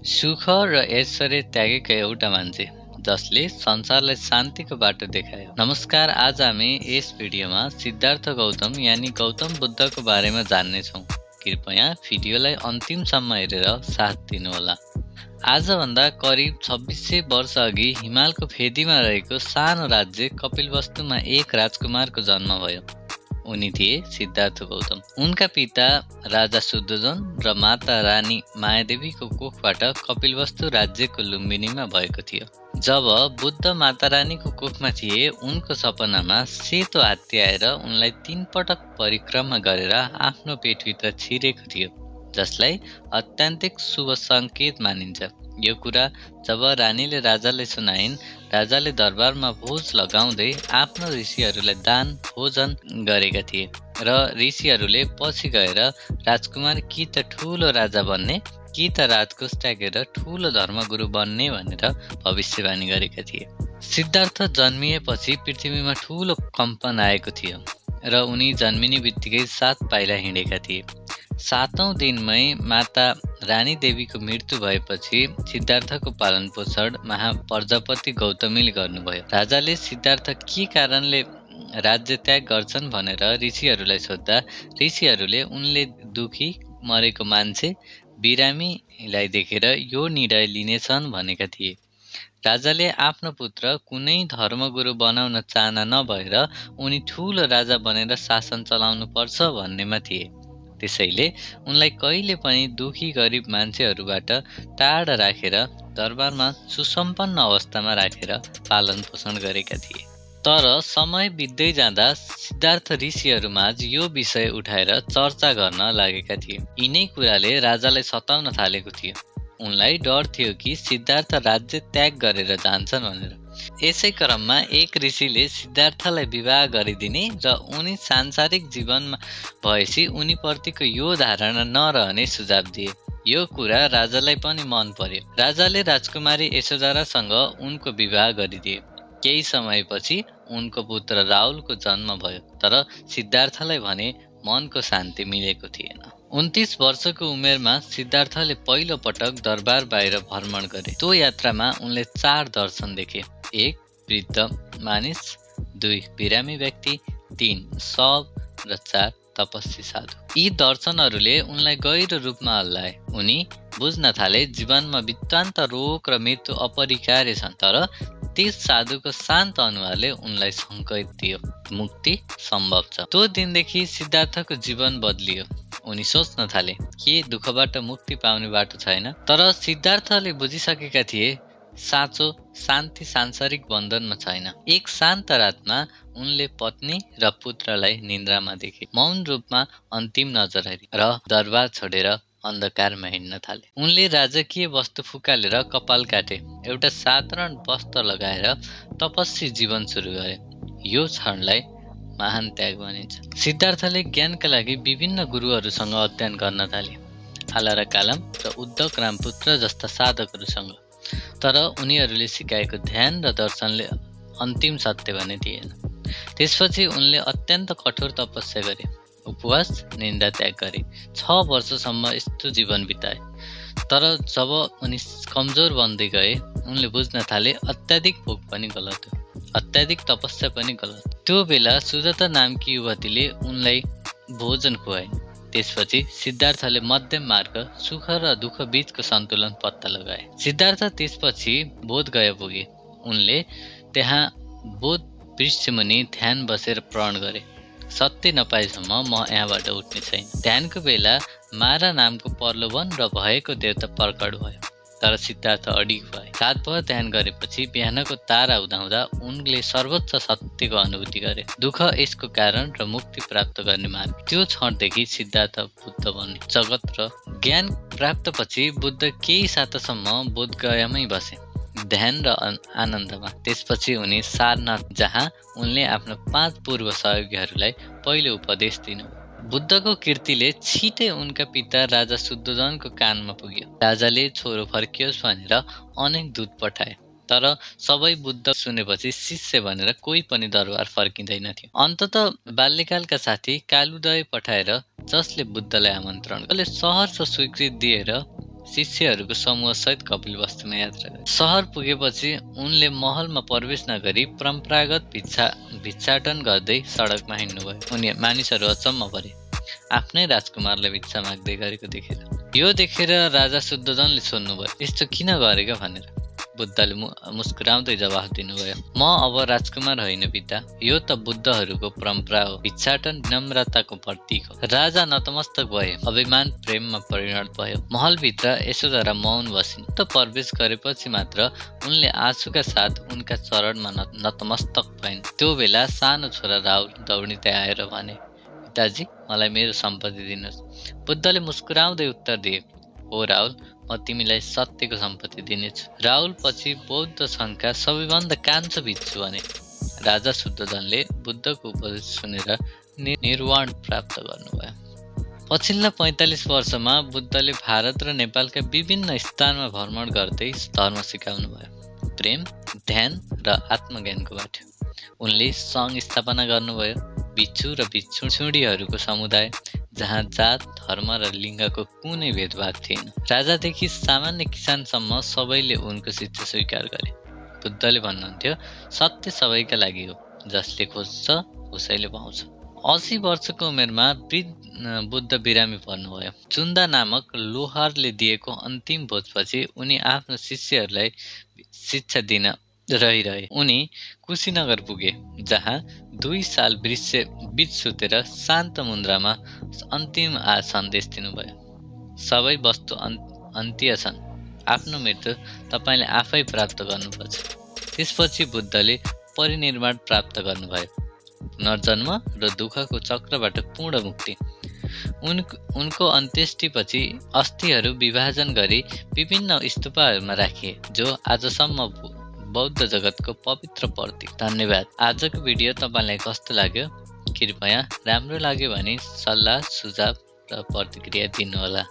सुख र ऐश्वर्य त्यागेको एउटा मान्छे जसले संसारलाई शान्तिको बाटो देखायो। नमस्कार, आज हामी यस भिडियोमा सिद्धार्थ गौतम यानी गौतम बुद्धको बारेमा जान्नेछौँ। कृपया भिडियोलाई अन्तिमसम्म हेरेर साथ दिनुहोला। आजभन्दा करिब 2600 वर्ष अघि हिमालको फेदीमा रहेको सानो राज्य कपिलवस्तुमा एक राजकुमारको जन्म भयो। उनी थिए सिद्धार्थ गौतम। उनका पिता राजा शुद्धोधन र माता रानी मायादेवीको कोखबाट कपिलवस्तु राज्यको लुम्बिनीमा भएको थियो। जब बुद्ध माता रानीको कोखमा थिए, उनको सपनामा सेतो हात्ती आएर उनलाई 3 पटक परिक्रमा गरेर आफ्नो पेटभित्र छिरेको थियो, जसलाई अत्यन्तिक शुभ सङ्केत मानिन्छ। यो कुरा जब रानीले राजालाई सुनाइन्, राजाले दरबारमा भोज लगाउँदै आफ्नो ऋषिहरूलाई दान भोजन गरेका थिए र ऋषिहरूले पछि गएर राजकुमार कि त ठुलो राजा बन्ने कि त राजकोष त्यागेर ठुलो धर्मगुरु बन्ने भनेर भविष्यवाणी गरेका थिए। सिद्धार्थ जन्मिएपछि पृथ्वीमा ठुलो कम्पन आएको थियो र उनी जन्मिने बित्तिकै 7 पाइला हिँडेका थिए। 7औं दिनमै माता रानी देवीको मृत्यु भएपछि सिद्धार्थको पालन पोषण महाप्रजापति गौतमीले गर्नुभयो। राजाले सिद्धार्थ के कारणले राज्य त्याग गर्छन् भनेर ऋषिहरूलाई सोद्धा ऋषिहरूले उनले दुखी मरेको मान्छे बिरामीलाई देखेर यो निर्णय लिनेछन् भनेका थिए। राजाले आफ्नो पुत्र कुनै धर्मगुरु बनाउन चाहना नभएर उनी ठुलो राजा बनेर शासन चलाउनु पर्छ भन्नेमा थिए। त्यसैले उनलाई कहिले पनि दुखी गरिब मान्छेहरूबाट टाढा राखेर दरबारमा सुसम्पन्न अवस्थामा राखेर पालन पोषण गरेका थिए। तर समय बित्दै जाँदा सिद्धार्थ ऋषिहरूमाझ यो विषय उठाएर चर्चा गर्न लागेका थिए। यिनै कुराले राजालाई सताउन थालेको थियो। उनलाई डर थियो कि सिद्धार्थ राज्य त्याग गरेर जान्छन् भनेर। यसै क्रममा एक ऋषिले सिद्धार्थलाई विवाह गरिदिने र उनी सांसारिक जीवनमा भएपछि उनीप्रतिको यो धारणा नरहने सुझाव दिए। यो कुरा राजालाई पनि मन पर्यो। राजाले राजकुमारी यशोधरासँग उनको विवाह गरिदिए। केही समयपछि उनको पुत्र राहुलको जन्म भयो, तर सिद्धार्थलाई भने मनको शान्ति मिलेको थिएन। 29 वर्षको उमेरमा सिद्धार्थले पहिलो पटक दरबार बाहिर भ्रमण गरे। त्यो यात्रामा उनले 4 दर्शन देखे। 1 वृद्ध मानिस, 2 बिरामी व्यक्ति, 3 शव र 4 तपस्वी साधु। यी दर्शनहरूले उनलाई गहिरो रूपमा हल्लाए। उनी बुझ्न थाले जीवनमा वित्तान्त रोग र मृत्यु अपरिहार्य छन्, तर त्यस साधुको शान्त अनुहारले उनलाई सङ्केत दियो मुक्ति सम्भव छ। त्यो दिनदेखि सिद्धार्थको जीवन बदलियो। उनी सोच्न थाले के दुःखबाट मुक्ति पाउने बाटो छैन। तर सिद्धार्थले बुझिसकेका थिए साँचो शान्ति सांसारिक बन्धनमा छैन। एक शान्त रातमा उनले पत्नी र पुत्रलाई निन्द्रामा देखे। मौन रूपमा अन्तिम नजर हारी र दरबार छोडेर अन्धकारमा हिँड्न थाले। उनले राजकीय वस्तु फुकालेर कपाल काटे, एउटा साधारण वस्त्र लगाएर तपस्वी जीवन सुरु गरे। यो क्षणलाई महान त्याग भनिन्छ। सिद्धार्थले ज्ञानका लागि विभिन्न गुरुहरूसँग अध्ययन गर्न थाले, आलारा कालम र उद्धव रामपुत्र जस्ता साधकहरूसँग। तर उनीहरूले सिकाएको ध्यान र दर्शनले अन्तिम सत्य भने थिएन। त्यसपछि उनले अत्यन्त कठोर तपस्या गरे, उपवास निन्दा त्याग गरे। 6 वर्षसम्म यस्तो जीवन बिताए। तर जब उनी कमजोर बन्दै गए, उनले बुझ्न थाले अत्याधिक भोक पनि गलत हो, अत्याधिक तपस्या पनि गलत। त्यो बेला सुजाता नामकी युवतीले उनलाई भोजन खुवाइन्। त्यसपछि सिद्धार्थले मध्यम मार्ग, सुख र दुःख बीचको सन्तुलन पत्ता लगाए। सिद्धार्थ त्यसपछि बोध गया पुगे। उनले त्यहाँ बोध वृक्षमुनि ध्यान बसेर प्रण गरे, सत्य नपाएसम्म म यहाँबाट उठ्ने छैन। ध्यानको बेला मारा नामको प्रलोभन र भयको देवता प्रकट भयो, तर सिद्धार्थ अडिग भए। रातभर ध्यान गरेपछि बिहानको तारा उदाउँदा उनले सर्वोच्च सत्यको अनुभूति गरे। दुःख यसको कारण र मुक्ति प्राप्त गर्ने मार्ग। त्यो क्षणदेखि सिद्धार्थ बुद्ध बने। जगत र ज्ञान प्राप्तपछि बुद्ध केही सातासम्म बोधगयामै बसे, ध्यान र आनन्दमा। त्यसपछि उनी सारनाथ, जहाँ उनले आफ्ना 5 पूर्व सहयोगीहरूलाई पहिलो उपदेश दिनुभयो। बुद्धको कीर्तिले छिटै उनका पिता राजा शुद्धोधनको कानमा पुग्यो। राजाले छोरो फर्कियोस् भनेर अनेक दूत पठाए, तर सबै बुद्ध सुनेपछि शिष्य भनेर कोही पनि दरबार फर्किँदैनथ्यो। अन्ततः बाल्यकालका साथी कालुदय पठाएर जसले बुद्धलाई आमन्त्रण सहर्ष स्वीकृति दिएर शिष्यहरूको समूहसहित कपिलवस्तुमा यात्रा गरे। सहर पुगेपछि उनले महलमा प्रवेश नगरी परम्परागत भिक्षाटन गर्दै सडकमा हिँड्नुभयो। उनी मानिसहरू अचम्म परे आफ्नै राजकुमारलाई भिक्षा माग्दै गरेको देखेर। यो देखेर राजा शुद्धोधनले सोध्नुभयो, यस्तो किन गरेको भनेर। बुद्धले मुस्कुराउँदै जवाफ दिनुभयो, म अब राजकुमार होइन पिता, यो त बुद्धहरूको परम्परा हो। भिक्षाटन विनम्रताको प्रतीक हो। राजा नतमस्तक भए, अभिमान प्रेममा परिणत भयो। महलभित्र यशोधरा मौन बसिन्। त प्रवेश गरेपछि मात्र उनले आँसुका साथ उनका चरणमा नतमस्तक भइन्। त्यो बेला सानो छोरा राहुल दौडिँदै आएर भने, पिताजी, मलाई मेरो सम्पत्ति दिनुहोस्। बुद्धले मुस्कुराउँदै उत्तर दिए, हो राहुल, म तिमीलाई सत्यको सम्पत्ति दिनेछु। राहुल पछि बौद्ध सङ्घका सबैभन्दा कान्छो भिक्षु भने। राजा शुद्धोधनले बुद्धको उपदेश सुनेर निर्वाण प्राप्त गर्नुभयो। पछिल्ला 45 वर्षमा बुद्धले भारत र नेपालका विभिन्न स्थानमा भ्रमण गर्दै धर्म सिकाउनुभयो। प्रेम, ध्यान र आत्मज्ञानको बाटो। उनले सङ्घ स्थापना गर्नुभयो, भिक्षु र भिक्षुणीहरूको समुदाय जहाँ जात, धर्म र लिङ्गको कुनै भेदभाव थिएन। राजादेखि सामान्य किसानसम्म सबैले उनको शिक्षा स्वीकार गरे। बुद्धले भन्नुहुन्थ्यो, सत्य सबैका लागि हो, जसले खोज्छ उसैले पाउँछ। 80 वर्षको उमेरमा बुद्ध बिरामी पर्नुभयो। चुन्दा नामक लोहारले दिएको अन्तिम भोजपछि उनी आफ्नो शिष्यहरूलाई शिक्षा दिन रहिरहे। उनी कुशीनगर पुगे, जहाँ 2 साल बीच सुतेर शान्त मुद्रामा अन्तिम सन्देश दिनुभयो। सबै वस्तु अन्त्य छन्, आफ्नो मृत्यु तपाईँले आफै प्राप्त गर्नुपर्छ। त्यसपछि बुद्धले परिनिर्वाण प्राप्त गर्नुभयो, पुनर्जन्म र दुःखको चक्रबाट पूर्ण मुक्ति। उनको अन्त्येष्टिपछि अस्थिहरू विभाजन गरी विभिन्न स्तूपहरूमा राखिए, जो आजसम्म बौद्ध जगतको पवित्र प्रतीक। धन्यवाद। आजको भिडियो तपाईँलाई कस्तो लाग्यो? कृपया राम्रो लाग्यो भने सल्लाह, सुझाव र प्रतिक्रिया दिनुहोला।